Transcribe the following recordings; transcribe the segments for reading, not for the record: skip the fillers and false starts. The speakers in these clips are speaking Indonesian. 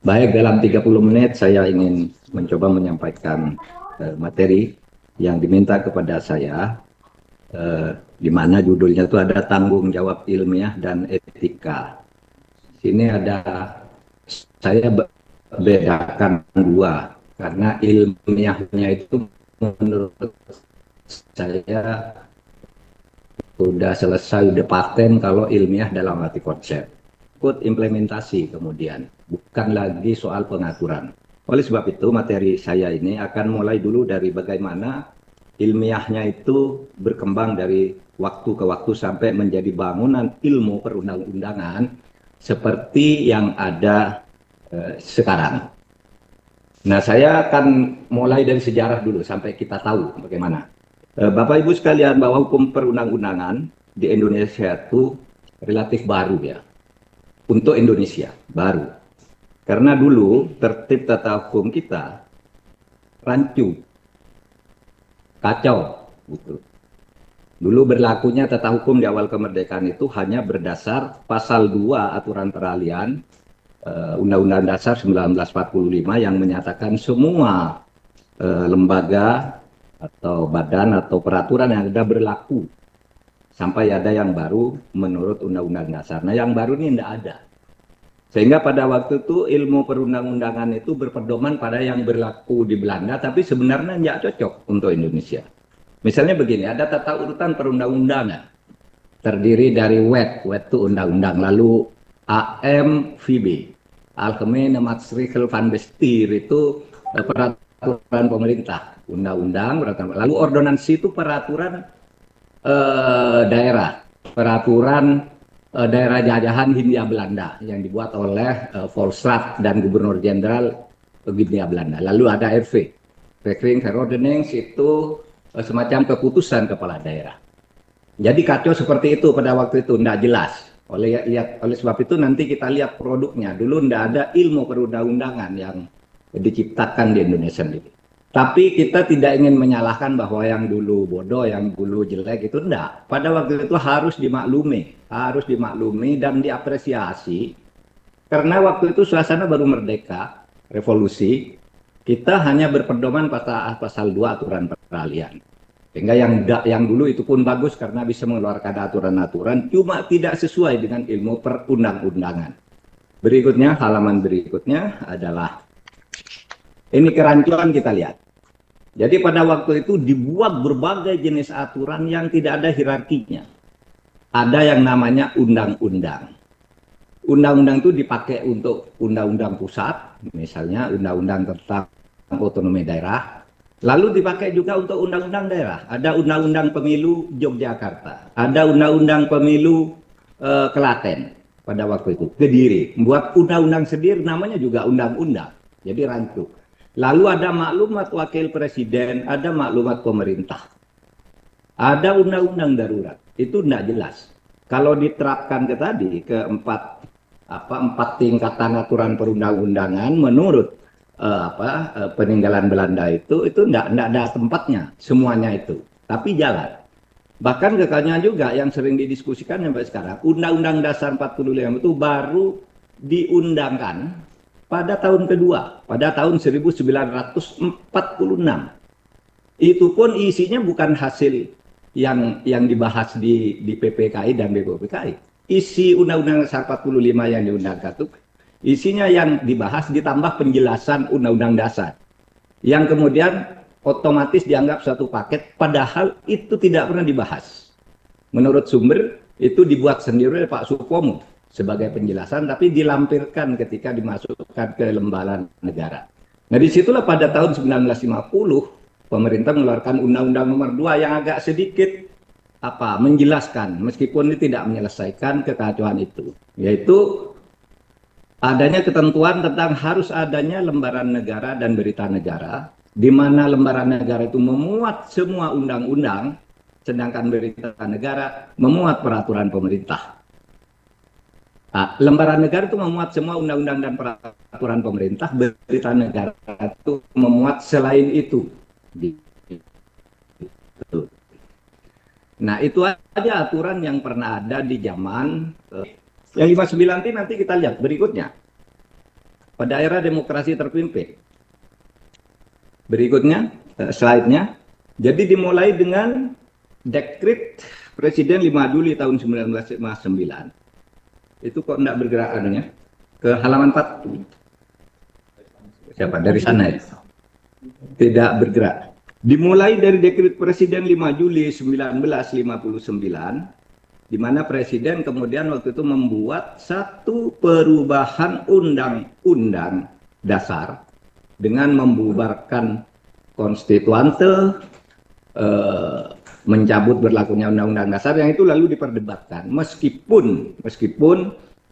Baik, dalam 30 menit saya ingin mencoba menyampaikan materi yang diminta kepada saya, di mana judulnya itu ada tanggung jawab ilmiah dan etika. Sini ada, saya bedakan dua, karena ilmiahnya itu menurut saya sudah selesai, sudah paten kalau ilmiah dalam arti konsep. Ikut implementasi kemudian, bukan lagi soal pengaturan. Oleh sebab itu, materi saya ini akan mulai dulu dari bagaimana ilmiahnya itu berkembang dari waktu ke waktu sampai menjadi bangunan ilmu perundang-undangan seperti yang ada sekarang. Nah, saya akan mulai dari sejarah dulu sampai kita tahu bagaimana. Bapak Ibu sekalian, bahwa hukum perundang-undangan di Indonesia itu relatif baru ya. Untuk Indonesia, baru. Karena dulu tertib tata hukum kita rancu, kacau. Gitu. Dulu berlakunya tata hukum di awal kemerdekaan itu hanya berdasar pasal 2 aturan peralihan Undang-Undang Dasar 1945 yang menyatakan semua lembaga atau badan atau peraturan yang ada berlaku sampai ada yang baru menurut Undang-Undang Dasar. Nah, yang baru ini tidak ada. Sehingga pada waktu itu ilmu perundang-undangan itu berpedoman pada yang berlaku di Belanda, tapi sebenarnya tidak cocok untuk Indonesia. Misalnya begini, ada tata urutan perundang-undangan. Terdiri dari WET, WET itu undang-undang, lalu AMVB, Algemene Maatregel van Bestuur itu peraturan pemerintah, undang-undang, lalu ordonansi itu peraturan daerah, peraturan daerah jajahan Hindia Belanda yang dibuat oleh Volksraad dan Gubernur Jenderal Hindia Belanda. Lalu ada RV, Rekening Verordening, itu semacam keputusan kepala daerah. Jadi kacau seperti itu pada waktu itu, tidak jelas. Oleh sebab itu nanti kita lihat produknya. Dulu tidak ada ilmu perundang-undangan yang diciptakan di Indonesia sendiri. Tapi kita tidak ingin menyalahkan bahwa yang dulu bodoh, yang dulu jelek itu enggak. Pada waktu itu harus dimaklumi dan diapresiasi. Karena waktu itu suasana baru merdeka, revolusi, kita hanya berpedoman pasal 2 aturan peralihan. Sehingga yang dulu itu pun bagus karena bisa mengeluarkan aturan-aturan, cuma tidak sesuai dengan ilmu perundang-undangan. Berikutnya, halaman berikutnya adalah ini kerancuan kita lihat. Jadi pada waktu itu dibuat berbagai jenis aturan yang tidak ada hierarkinya. Ada yang namanya undang-undang. Undang-undang itu dipakai untuk undang-undang pusat, misalnya undang-undang tentang otonomi daerah. Lalu dipakai juga untuk undang-undang daerah. Ada undang-undang pemilu Yogyakarta, ada undang-undang pemilu Klaten pada waktu itu, Kediri. Membuat undang-undang sendiri namanya juga undang-undang. Jadi rancu. Lalu ada maklumat wakil presiden, ada maklumat pemerintah. Ada undang-undang darurat. Itu tidak jelas. Kalau diterapkan ke empat tingkatan aturan perundang-undangan menurut peninggalan Belanda itu tidak ada tempatnya semuanya itu, tapi jalan. Bahkan kekalnya juga yang sering didiskusikan sampai sekarang, Undang-Undang Dasar 45 itu baru diundangkan pada tahun kedua, pada tahun 1946. Itu pun isinya bukan hasil yang dibahas di PPKI dan BPKI. Isi Undang-Undang Dasar 45 yang diundangkan itu isinya yang dibahas ditambah penjelasan Undang-Undang Dasar. Yang kemudian otomatis dianggap satu paket, padahal itu tidak pernah dibahas. Menurut sumber, itu dibuat sendiri oleh Pak Supomo sebagai penjelasan, tapi dilampirkan ketika dimasukkan ke lembaran negara. Nah, disitulah pada tahun 1950, pemerintah mengeluarkan Undang-Undang Nomor 2 yang agak sedikit menjelaskan, meskipun ini tidak menyelesaikan kekacauan itu, yaitu adanya ketentuan tentang harus adanya lembaran negara dan berita negara, di mana lembaran negara itu memuat semua undang-undang, sedangkan berita negara memuat peraturan pemerintah. Nah, lembaran negara itu memuat semua undang-undang dan peraturan pemerintah, berita negara itu memuat selain itu. Nah, itu aja aturan yang pernah ada di zaman yang 59 nanti kita lihat berikutnya. pada era demokrasi terpimpin. Berikutnya, slide-nya. Jadi dimulai dengan dekret Presiden 5 Juli tahun 1959. Itu kok enggak bergerak anunya? Ke halaman 4. Siapa? Dari sana ya? Tidak bergerak. Dimulai dari dekret Presiden 5 Juli 1959, di mana Presiden kemudian waktu itu membuat satu perubahan undang-undang dasar dengan membubarkan konstituante, mencabut berlakunya undang-undang dasar, yang itu lalu diperdebatkan. Meskipun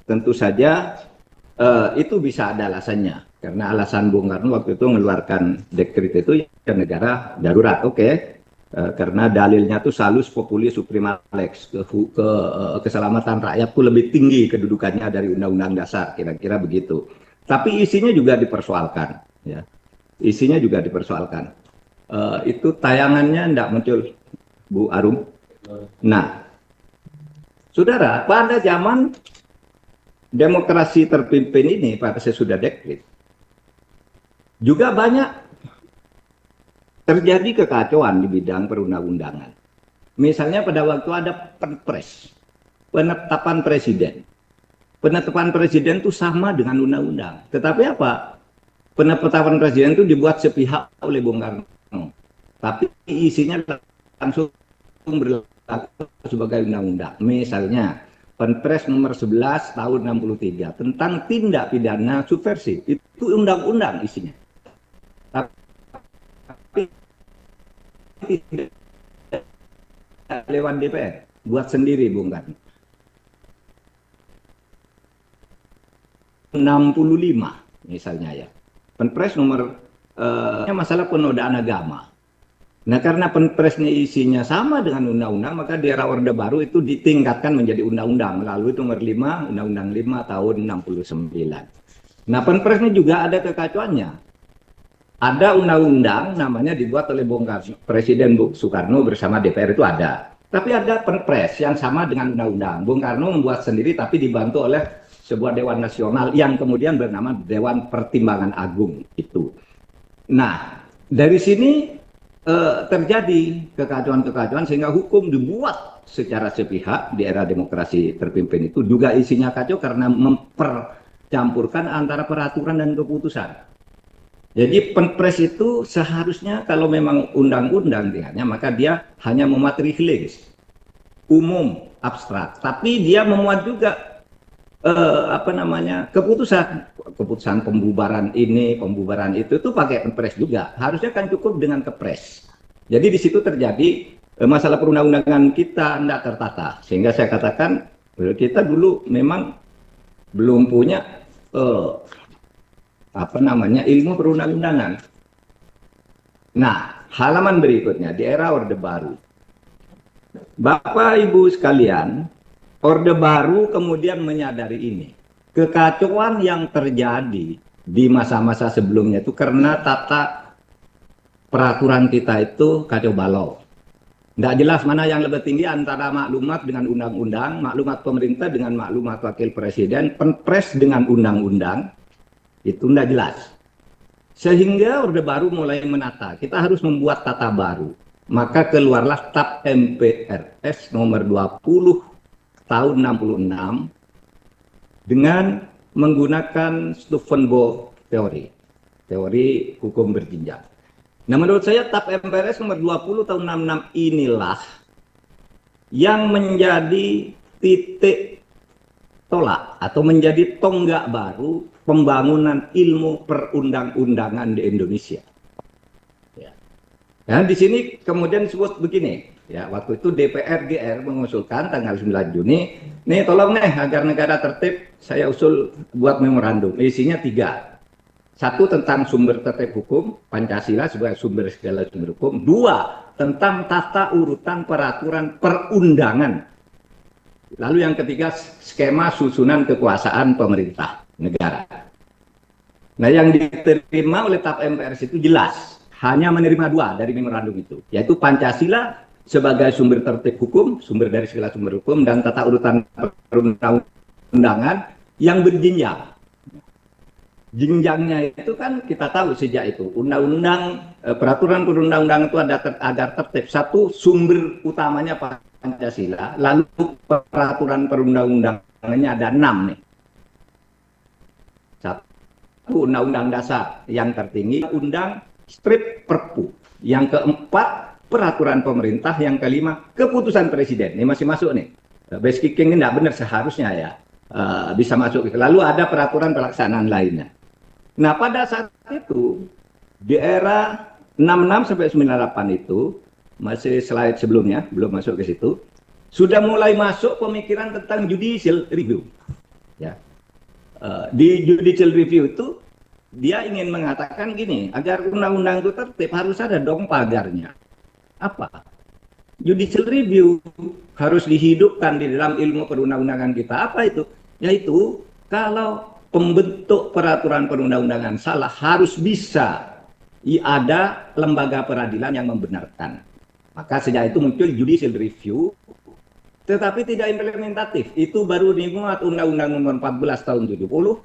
tentu saja itu bisa ada alasannya, karena alasan Bung Karno waktu itu mengeluarkan dekret itu ke negara darurat, karena dalilnya itu salus populi suprema lex, keselamatan rakyat itu lebih tinggi kedudukannya dari undang-undang dasar, kira-kira begitu. Tapi isinya juga dipersoalkan, ya. Isinya juga dipersoalkan. Itu tayangannya tidak muncul, Bu Arum. Nah, saudara, pada zaman demokrasi terpimpin ini, pada sesudah dekret, juga banyak terjadi kekacauan di bidang perundang-undangan. Misalnya pada waktu ada Perpres, penetapan presiden. Penetapan presiden itu sama dengan undang-undang. Tetapi apa? Penetapan presiden itu dibuat sepihak oleh Bung Karno. Tapi isinya langsung berlaku sebagai undang-undang. Misalnya, Perpres nomor 11 tahun 63 tentang tindak pidana subversif. Itu undang-undang isinya. Tapi tidak lewat DPR. Buat sendiri, Bung Karno. 65 misalnya ya. Perpres nomor masalah penodaan agama. Nah, karena Perpresnya isinya sama dengan undang-undang, maka di era Orde Baru itu ditingkatkan menjadi undang-undang melalui nomor 5, Undang-Undang 5 tahun 69. Nah, Perpresnya juga ada kekacauannya. Ada undang-undang namanya dibuat oleh Presiden Soekarno bersama DPR, itu ada. Tapi ada Perpres yang sama dengan undang-undang. Bung Karno membuat sendiri tapi dibantu oleh sebuah Dewan Nasional yang kemudian bernama Dewan Pertimbangan Agung itu. Nah, dari sini terjadi kekacauan-kekacauan sehingga hukum dibuat secara sepihak di era demokrasi terpimpin itu juga isinya kacau karena mempercampurkan antara peraturan dan keputusan. Jadi Perpres itu seharusnya kalau memang undang-undang maka dia hanya memuat rilis umum abstrak, tapi dia memuat juga keputusan pembubaran ini, pembubaran itu pakai Perpres juga. Harusnya kan cukup dengan Kepres. Jadi di situ terjadi masalah perundang-undangan kita tidak tertata. Sehingga saya katakan kita dulu memang belum punya ilmu perundang-undangan. Nah, halaman berikutnya di era Orde Baru. Bapak Ibu sekalian, Orde Baru kemudian menyadari ini. Kekacauan yang terjadi di masa-masa sebelumnya itu karena tata peraturan kita itu kacau balau. Tidak jelas mana yang lebih tinggi antara maklumat dengan undang-undang, maklumat pemerintah dengan maklumat wakil presiden, Perpres dengan undang-undang, itu tidak jelas. Sehingga Orde Baru mulai menata, kita harus membuat tata baru. Maka keluarlah TAP MPRS nomor 20 tahun 66 dengan menggunakan Stufenbo teori hukum berjenjang. Nah, menurut saya TAP MPRS nomor 20 tahun 66 inilah yang menjadi titik tolak atau menjadi tonggak baru pembangunan ilmu perundang-undangan di Indonesia. Ya. Nah, di sini kemudian disebut begini. Ya, waktu itu DPR GR mengusulkan tanggal 9 Juni, nih tolong agar negara tertib, saya usul buat memorandum. Isinya 3. 1 tentang sumber tertib hukum, Pancasila sebagai sumber segala sumber hukum. 2 tentang tata urutan peraturan perundangan. Lalu yang ketiga, skema susunan kekuasaan pemerintah negara. Nah, yang diterima oleh TAP MPRS itu jelas, hanya menerima 2 dari memorandum itu, yaitu Pancasila sebagai sumber tertib hukum, sumber dari segala sumber hukum, dan tata urutan perundang-undangan yang berjenjang. jenjangnya itu kan kita tahu sejak itu undang-undang peraturan perundang-undangan itu ada agar tertib. Satu, sumber utamanya Pancasila, lalu peraturan perundang-undangannya ada 6 nih. Satu, undang-undang dasar yang tertinggi, undang strip perpu. Yang keempat, peraturan pemerintah. Yang kelima, keputusan presiden. Ini masih masuk nih. Base kicking ini tidak benar seharusnya ya. Bisa masuk. Lalu ada peraturan pelaksanaan lainnya. Nah, pada saat itu, di era 66 sampai 98 itu, masih slide sebelumnya, belum masuk ke situ, sudah mulai masuk pemikiran tentang judicial review. Ya. Di judicial review itu, dia ingin mengatakan gini, agar undang-undang itu tertib, harus ada dong pagarnya. Apa? Judicial review harus dihidupkan di dalam ilmu perundang-undangan kita. Apa itu? Yaitu, kalau pembentuk peraturan perundang-undangan salah, harus bisa ada lembaga peradilan yang membenarkan. Maka sejak itu muncul judicial review, tetapi tidak implementatif. Itu baru dimuat Undang-Undang Nomor 14 tahun 70,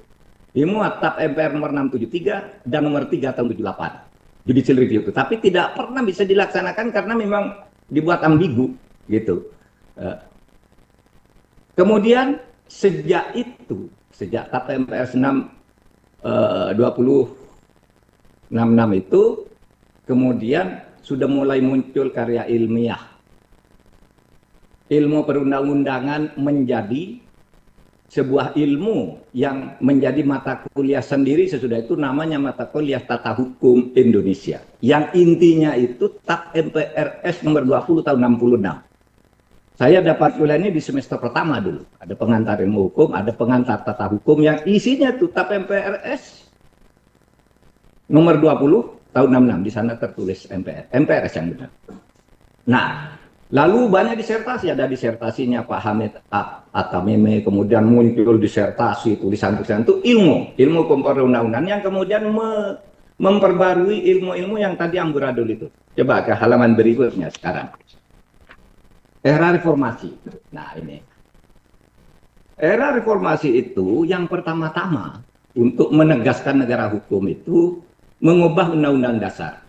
dimuat TAP MPR Nomor 673 dan Nomor 3 tahun 78. Judicial review itu, tapi tidak pernah bisa dilaksanakan karena memang dibuat ambigu gitu. Kemudian sejak itu, sejak KPMPS 2066 itu, kemudian sudah mulai muncul karya ilmiah. Ilmu perundang-undangan menjadi sebuah ilmu yang menjadi mata kuliah sendiri, sesudah itu namanya mata kuliah Tata Hukum Indonesia. Yang intinya itu TAP MPRS nomor 20 tahun 66. Saya dapat kuliah ini di semester pertama dulu. Ada pengantar ilmu hukum, ada pengantar tata hukum yang isinya tuh TAP MPRS nomor 20 tahun 66. Di sana tertulis MPRS yang benar. Nah, lalu banyak disertasi, ada disertasinya Pak Hamid Atameme, kemudian muncul disertasi tulisan-tulisan itu ilmu perundang-undangan yang kemudian memperbarui ilmu-ilmu yang tadi amburadul itu. Coba ke halaman berikutnya sekarang. Era reformasi. Nah, ini. Era reformasi itu yang pertama-tama untuk menegaskan negara hukum itu mengubah undang-undang dasar.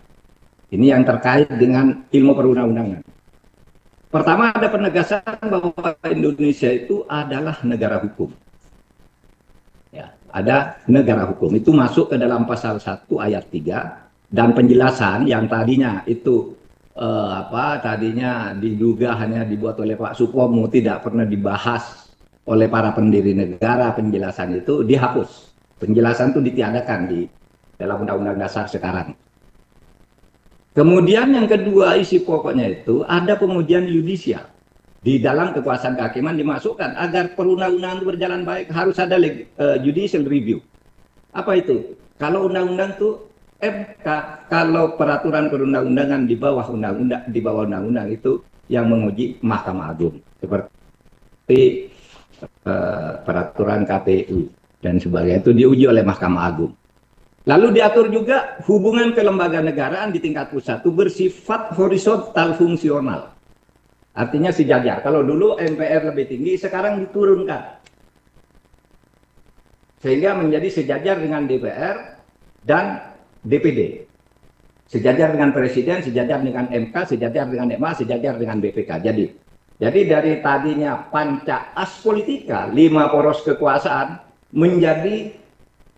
Ini yang terkait dengan ilmu perundang-undangan. Pertama, ada penegasan bahwa Indonesia itu adalah negara hukum. Ya, ada negara hukum. Itu masuk ke dalam pasal 1 ayat 3 dan penjelasan yang tadinya itu tadinya diduga hanya dibuat oleh Pak Supomo, tidak pernah dibahas oleh para pendiri negara, penjelasan itu dihapus. Penjelasan itu ditiadakan di dalam Undang-Undang Dasar sekarang. Kemudian yang kedua, isi pokoknya itu ada pengujian yudisial. Di dalam kekuasaan kehakiman dimasukkan agar perundang-undangan berjalan baik harus ada judicial review. Apa itu? Kalau undang-undang itu MK, kalau peraturan perundang-undangan di bawah undang-undang itu yang menguji Mahkamah Agung, seperti peraturan KPU dan sebagainya itu diuji oleh Mahkamah Agung. Lalu diatur juga hubungan kelembagaan negaraan di tingkat pusat itu bersifat horizontal fungsional, artinya sejajar. Kalau dulu MPR lebih tinggi, sekarang diturunkan sehingga menjadi sejajar dengan DPR dan DPD, sejajar dengan Presiden, sejajar dengan MK, sejajar dengan MA, sejajar dengan BPK. Jadi dari tadinya panca as politika, 5 poros kekuasaan, menjadi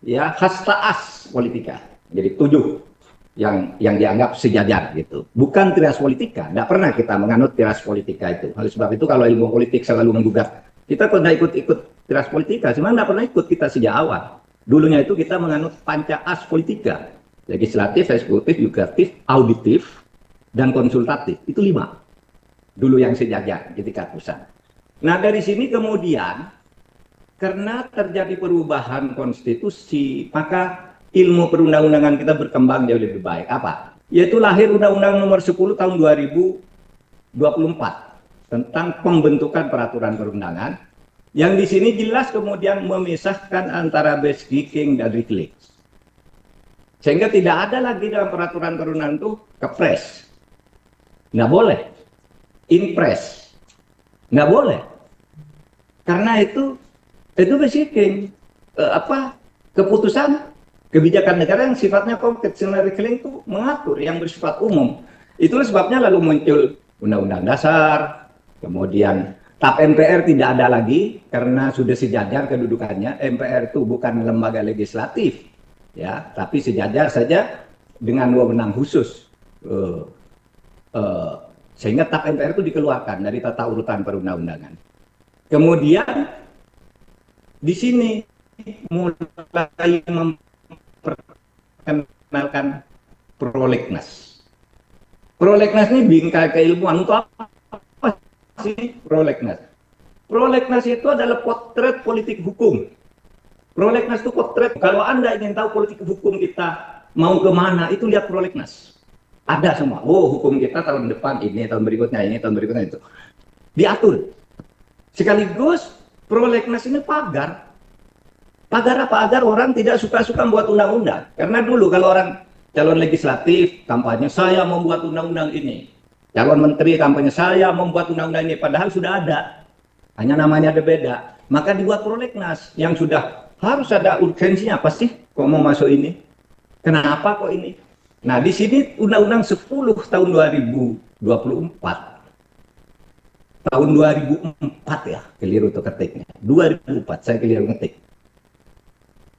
ya hasta as politika. Jadi 7 yang dianggap sejajar gitu. Bukan trias politika. Tidak pernah kita menganut trias politika itu. Oleh sebab itu kalau ilmu politik selalu menggugat, kita kok tidak ikut trias politika, sebenarnya tidak pernah ikut kita sejak awal. Dulunya itu kita menganut panca as politika. Legislatif, eksekutif, yudikatif, auditif, dan konsultatif. Itu 5. Dulu yang sejajar di tingkat pusat. Nah, dari sini kemudian, karena terjadi perubahan konstitusi, maka ilmu perundang-undangan kita berkembang jauh lebih baik. Apa? Yaitu lahir Undang-Undang Nomor 10 tahun 2024 tentang pembentukan peraturan perundangan, yang di sini jelas kemudian memisahkan antara base kicking dan reclaim. Sehingga tidak ada lagi dalam peraturan perundangan itu kepres. Nggak boleh. Impres. Nggak boleh. Karena itu basic keputusan Kebijakan negara yang sifatnya constitutional recalling itu mengatur yang bersifat umum. Itulah sebabnya lalu muncul Undang-Undang Dasar, kemudian TAP MPR tidak ada lagi karena sudah sejajar kedudukannya. MPR itu bukan lembaga legislatif, ya, tapi sejajar saja dengan wewenang khusus. Sehingga TAP MPR itu dikeluarkan dari tata urutan perundang-undangan. Kemudian di sini mulai memperkenalkan prolegnas. Prolegnas ini bingkai keilmuan. Untuk apa sih prolegnas? Prolegnas itu adalah potret politik hukum. Prolegnas itu potret. Kalau Anda ingin tahu politik hukum kita mau kemana, itu lihat prolegnas. Ada semua. Oh, hukum kita tahun depan ini, tahun berikutnya ini, tahun berikutnya itu. Diatur. Sekaligus prolegnas ini pagar. Pagar apa? Agar orang tidak suka-suka membuat undang-undang. Karena dulu kalau orang calon legislatif kampanye, saya membuat undang-undang ini. Calon menteri kampanye, saya membuat undang-undang ini. Padahal sudah ada. Hanya namanya ada beda. Maka dibuat prolegnas yang sudah harus ada urgensinya. Apa sih kok mau masuk ini? Kenapa kok ini? Nah, di sini Undang-Undang 10 tahun 2024. Tahun 2004 ya, keliru tuh ketiknya. 2004, saya keliru ketik.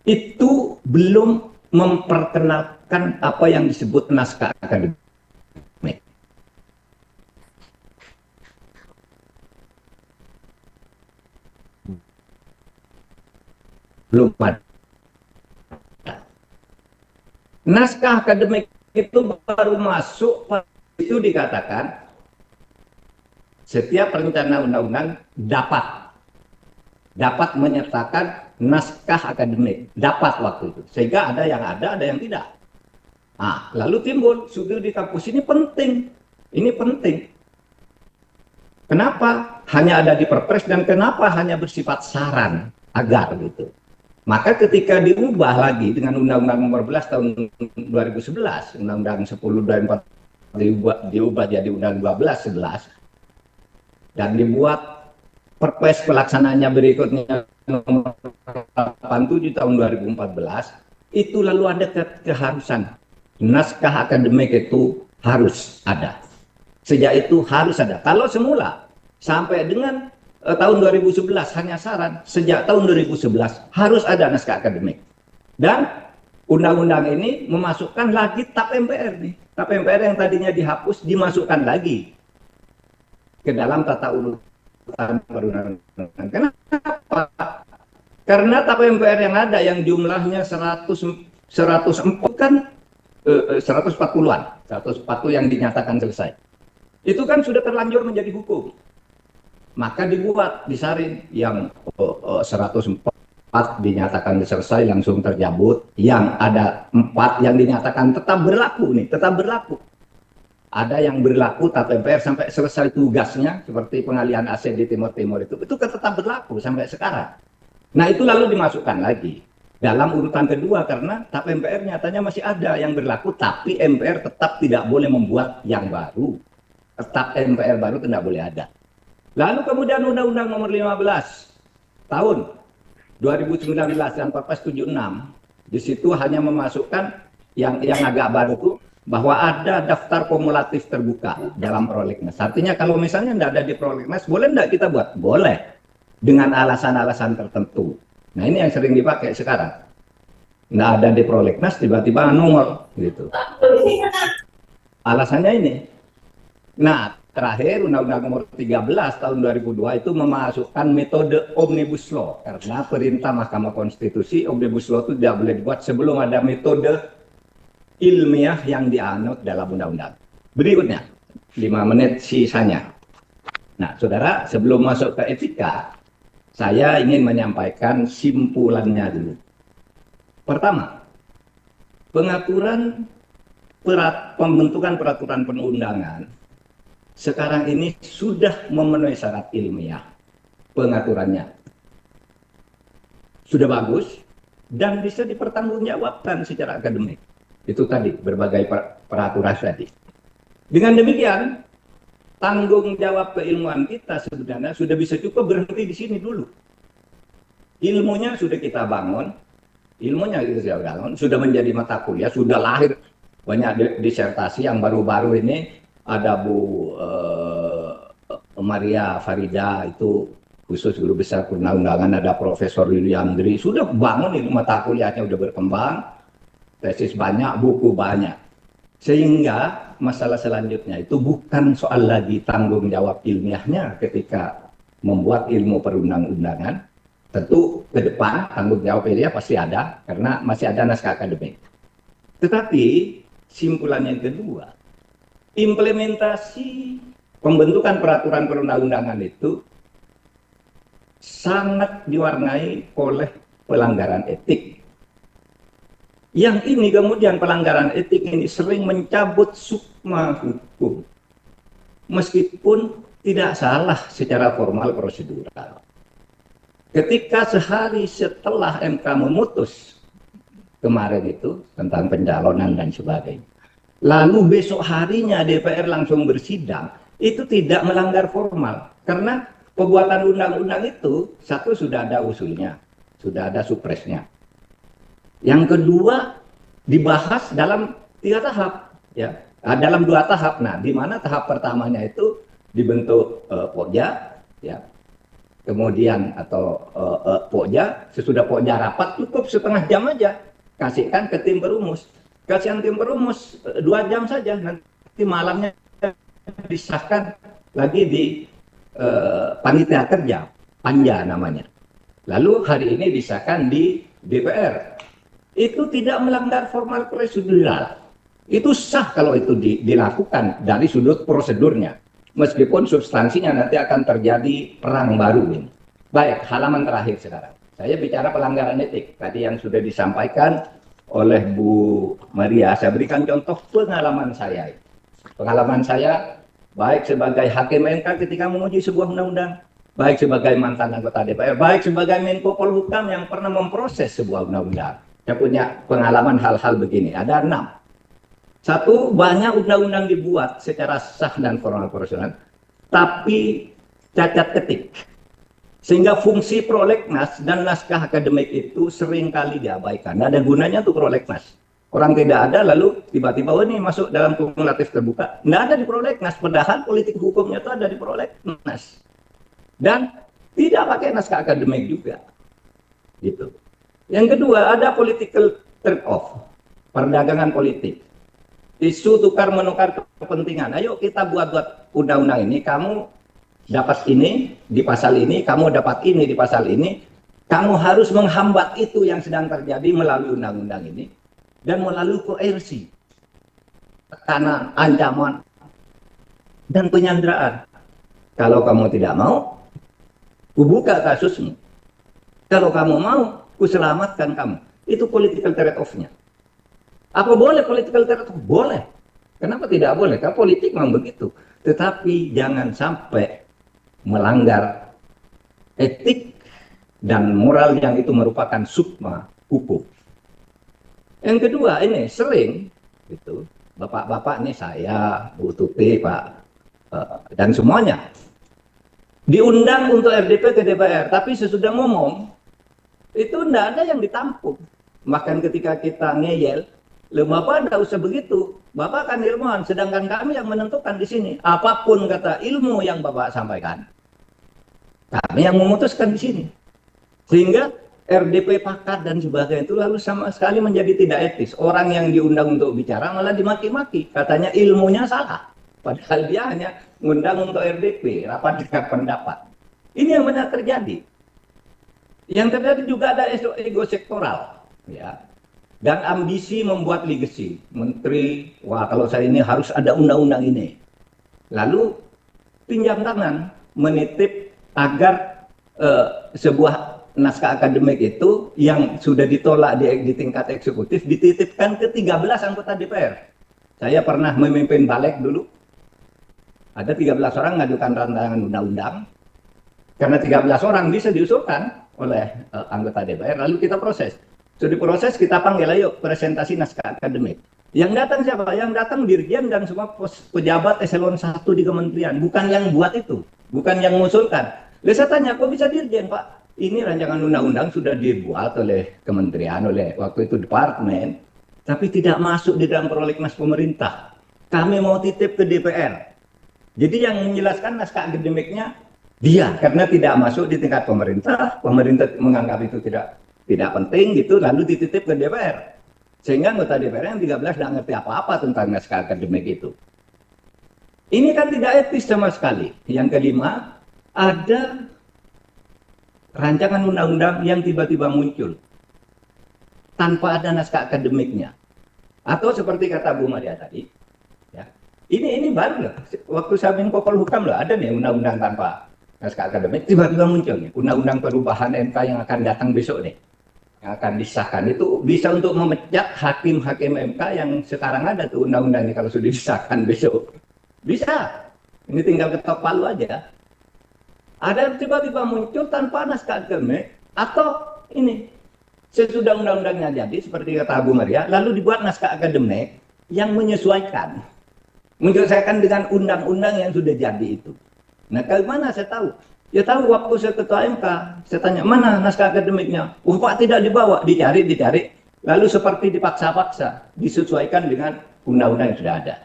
Itu belum memperkenalkan apa yang disebut naskah akademik. Belum ada. Naskah akademik itu baru masuk, itu dikatakan setiap perencana undang-undang dapat menyertakan naskah akademik, dapat waktu itu. Sehingga ada yang tidak. Nah, lalu timbul studi di kampus ini penting. Ini penting. Kenapa hanya ada di Perpres dan kenapa hanya bersifat saran agar gitu. Maka ketika diubah lagi dengan Undang-Undang Nomor 11 tahun 2011, Undang-Undang 10 2004 diubah jadi Undang-Undang 12 dan dibuat Perpres pelaksanaannya berikutnya Nomor 87 tahun 2014, itu lalu ada keharusan naskah akademik itu harus ada. Sejak itu harus ada. Kalau semula sampai dengan tahun 2011 hanya saran, sejak tahun 2011 harus ada naskah akademik. Dan undang-undang ini memasukkan lagi TAP MPR nih. TAP MPR yang tadinya dihapus dimasukkan lagi ke dalam tata urutan perundang-undangan. Kenapa? Karena TAP MPR yang ada yang jumlahnya 140 kan 140-an, 140 yang dinyatakan selesai. Itu kan sudah terlanjur menjadi hukum. Maka dibuat, disaring yang 104 dinyatakan selesai langsung tercabut, yang ada 4 yang dinyatakan tetap berlaku nih, tetap berlaku. Ada yang berlaku TAP MPR sampai selesai tugasnya seperti pengalihan aset di Timur Timur itu kan tetap berlaku sampai sekarang. Nah, itu lalu dimasukkan lagi dalam urutan kedua karena TAP MPR nyatanya masih ada yang berlaku, tapi MPR tetap tidak boleh membuat yang baru. Tetap MPR baru tidak boleh ada. Lalu kemudian Undang-Undang Nomor 15 tahun 2019 dan Perpres 76, di situ hanya memasukkan yang agak baru itu bahwa ada daftar kumulatif terbuka dalam prolegnas. Artinya kalau misalnya tidak ada di prolegnas, boleh tidak kita buat? Boleh, dengan alasan-alasan tertentu. Nah, ini yang sering dipakai sekarang. Tidak ada di prolegnas, tiba-tiba nongol gitu. Alasannya ini. Nah, terakhir Undang-Undang Nomor 13 tahun 2002 itu memasukkan metode Omnibus Law karena perintah Mahkamah Konstitusi Omnibus Law itu tidak boleh dibuat sebelum ada metode ilmiah yang dianut dalam undang-undang. Berikutnya 5 menit sisanya. Nah, saudara, sebelum masuk ke etika, saya ingin menyampaikan simpulannya dulu. Pertama, pengaturan pembentukan peraturan perundangan sekarang ini sudah memenuhi syarat ilmiah pengaturannya. Sudah bagus dan bisa dipertanggungjawabkan secara akademik. Itu tadi, berbagai peraturan tadi. Dengan demikian, tanggung jawab keilmuan kita sebenarnya sudah bisa cukup berhenti di sini dulu. Ilmunya sudah kita bangun, ilmunya gitu sudah menjadi mata kuliah, sudah lahir banyak disertasi. Yang baru-baru ini ada Bu Maria Farida, itu khusus guru besar perundang-undangan, ada Profesor William Dri, sudah bangun itu mata kuliahnya, sudah berkembang, tesis banyak, buku banyak. Sehingga masalah selanjutnya itu bukan soal lagi tanggung jawab ilmiahnya ketika membuat ilmu perundang-undangan. Tentu ke depan tanggung jawab ilmiah pasti ada, karena masih ada naskah akademik. Tetapi simpulan yang kedua, implementasi pembentukan peraturan perundang-undangan itu sangat diwarnai oleh pelanggaran etik. Yang ini kemudian pelanggaran etik ini sering mencabut sukma hukum, meskipun tidak salah secara formal prosedural. Ketika sehari setelah MK memutus kemarin itu tentang pencalonan dan sebagainya, lalu besok harinya DPR langsung bersidang, itu tidak melanggar formal. Karena pembuatan undang-undang itu, satu, sudah ada usulnya, sudah ada supresnya. Yang kedua, dibahas dalam 3 tahap, ya, dalam 2 tahap. Nah, di mana tahap pertamanya itu dibentuk Pokja, ya, kemudian atau Pokja, sesudah Pokja rapat cukup setengah jam aja, kasihkan ke tim perumus. Kasihan tim perumus 2 jam saja, nanti malamnya disahkan lagi di panitia kerja, panja namanya. Lalu hari ini disahkan di DPR. Itu tidak melanggar formal prosedural. Itu sah kalau itu dilakukan dari sudut prosedurnya. Meskipun substansinya nanti akan terjadi perang baru ini. Baik, halaman terakhir sekarang. Saya bicara pelanggaran etik. Tadi yang sudah disampaikan oleh Bu Maria, saya berikan contoh pengalaman saya. Pengalaman saya baik sebagai hakim MK ketika menguji sebuah undang-undang, baik sebagai mantan anggota DPR, baik sebagai Menko Polhukam yang pernah memproses sebuah undang-undang. Saya punya pengalaman hal-hal begini, ada 6. Satu, banyak undang-undang dibuat secara sah dan formal prosedural, tapi cacat ketik. Sehingga fungsi prolegnas dan naskah akademik itu seringkali diabaikan. Nggak ada gunanya tuh prolegnas. Orang tidak ada, lalu tiba-tiba ini masuk dalam kumulatif terbuka. Nggak ada di prolegnas, padahal politik hukumnya itu ada di prolegnas. Dan tidak pakai naskah akademik juga. Gitu. Yang kedua, ada political trade-off, perdagangan politik. Isu tukar-menukar kepentingan. Ayo kita buat undang-undang ini, kamu dapat ini di pasal ini, kamu dapat ini di pasal ini, kamu harus menghambat itu yang sedang terjadi melalui undang-undang ini, dan melalui koersi, tekanan, ancaman, dan penyanderaan. Kalau kamu tidak mau, kubuka kasusmu. Kalau kamu mau, kuselamatkan kamu. Itu political trade-off-nya. Apa boleh political trade-off? Boleh. Kenapa tidak boleh? Karena politik memang begitu. Tetapi jangan sampai melanggar etik dan moral yang itu merupakan sukma hukum. Yang kedua, ini sering gitu, bapak-bapak ini, saya, Bu Tuti, Pak, dan semuanya diundang untuk RDP ke DPR, tapi sesudah ngomong itu enggak ada yang ditampung. Bahkan ketika kita ngeyel, "Loh, Bapak enggak usah begitu. Bapak kan ilmuwan, sedangkan kami yang menentukan di sini. Apapun kata ilmu yang Bapak sampaikan, kami yang memutuskan di sini." Sehingga RDP pakat dan sebagainya itu lalu sama sekali menjadi tidak etis. Orang yang diundang untuk bicara malah dimaki-maki. Katanya ilmunya salah. Padahal dia hanya mengundang untuk RDP, rapat dengar pendapat. Ini yang benar terjadi. Yang terjadi juga ada ego sektoral, ya, dan ambisi membuat legacy. Menteri, wah kalau saya ini harus ada undang-undang ini. Lalu pinjam tangan, menitip agar sebuah naskah akademik itu yang sudah ditolak di tingkat eksekutif dititipkan ke 13 anggota DPR. Saya pernah memimpin balik dulu. Ada 13 orang ngajukan rancangan undang-undang. Karena 13 orang bisa diusulkan oleh anggota DPR, lalu kita proses. Sudah diproses, kita panggil, ayo presentasi naskah akademik. Yang datang siapa? Yang datang dirjen dan semua pejabat eselon 1 di kementerian. Bukan yang buat itu, bukan yang mengusulkan. Lalu saya tanya, kok bisa dirjen, Pak? ini rancangan undang-undang sudah dibuat oleh kementerian, oleh waktu itu departemen, tapi tidak masuk di dalam prolegnas pemerintah. Kami mau titip ke DPR. Jadi yang menjelaskan naskah akademiknya dia, karena tidak masuk di tingkat pemerintah, pemerintah menganggap itu tidak penting gitu, lalu dititip ke DPR. Sehingga anggota DPR yang 13 tidak ngerti apa-apa tentang naskah akademik itu. Ini kan tidak etis sama sekali. Yang kelima, ada rancangan undang-undang yang tiba-tiba muncul tanpa ada naskah akademiknya. Atau seperti kata Bu Maria tadi, ya, ini baru loh. Waktu saya Menko Polhukam loh, ada nih undang-undang tanpa naskah akademik, tiba-tiba muncul nih undang-undang perubahan MK yang akan datang besok nih, yang akan disahkan. Itu bisa untuk memecat hakim-hakim MK yang sekarang ada tuh undang-undang ini kalau sudah disahkan besok. Bisa. Ini tinggal ketok palu aja. Ada tiba-tiba muncul tanpa naskah akademik, atau ini sesudah undang-undangnya jadi seperti kata Bu Maria, lalu dibuat naskah akademik yang menyesuaikan dengan undang-undang yang sudah jadi itu. Nah, dari mana saya tahu? Ya tahu waktu saya ketua MK, saya tanya mana naskah akademiknya? Pak tidak dibawa, dicari, lalu seperti dipaksa-paksa, disesuaikan dengan undang-undang yang sudah ada.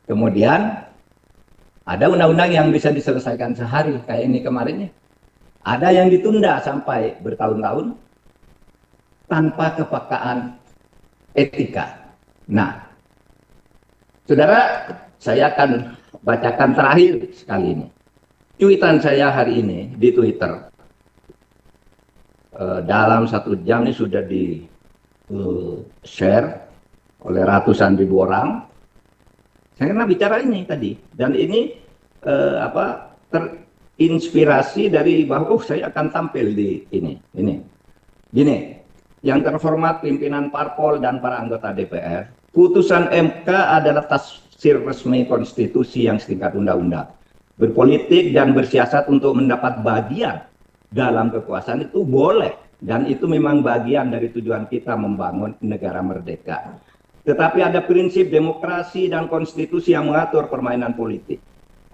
Kemudian ada undang-undang yang bisa diselesaikan sehari, kayak ini kemarin ya. Ada yang ditunda sampai bertahun-tahun tanpa kepekaan etika. Nah, saudara, saya akan bacakan terakhir sekali ini. Cuitan saya hari ini di Twitter. Dalam 1 jam ini sudah di share oleh ratusan ribu orang. Saya pernah bicara ini tadi, dan ini terinspirasi dari bahwa saya akan tampil di ini. Gini, yang terhormat pimpinan parpol dan para anggota DPR, putusan MK adalah tafsir resmi konstitusi yang setingkat undang-undang. Berpolitik dan bersiasat untuk mendapat bagian dalam kekuasaan itu boleh, dan itu memang bagian dari tujuan kita membangun negara merdeka. Tetapi ada prinsip demokrasi dan konstitusi yang mengatur permainan politik.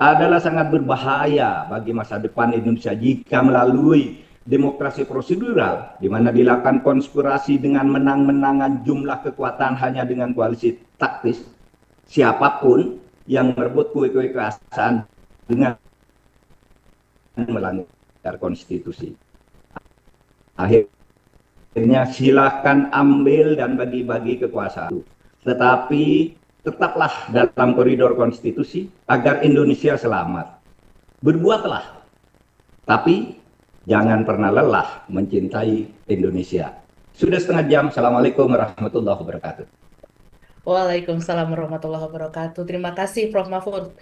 Adalah sangat berbahaya bagi masa depan Indonesia jika melalui demokrasi prosedural, di mana dilakukan konspirasi dengan menang-menangan jumlah kekuatan hanya dengan koalisi taktis, siapapun yang merebut kue-kue kekuasaan dengan melanggar konstitusi. Akhirnya silakan ambil dan bagi-bagi kekuasaan. Tetapi tetaplah dalam koridor konstitusi agar Indonesia selamat. Berbuatlah, tapi jangan pernah lelah mencintai Indonesia. Sudah 1/2 jam. Assalamualaikum warahmatullahi wabarakatuh. Waalaikumsalam warahmatullahi wabarakatuh. Terima kasih Prof. Mahfud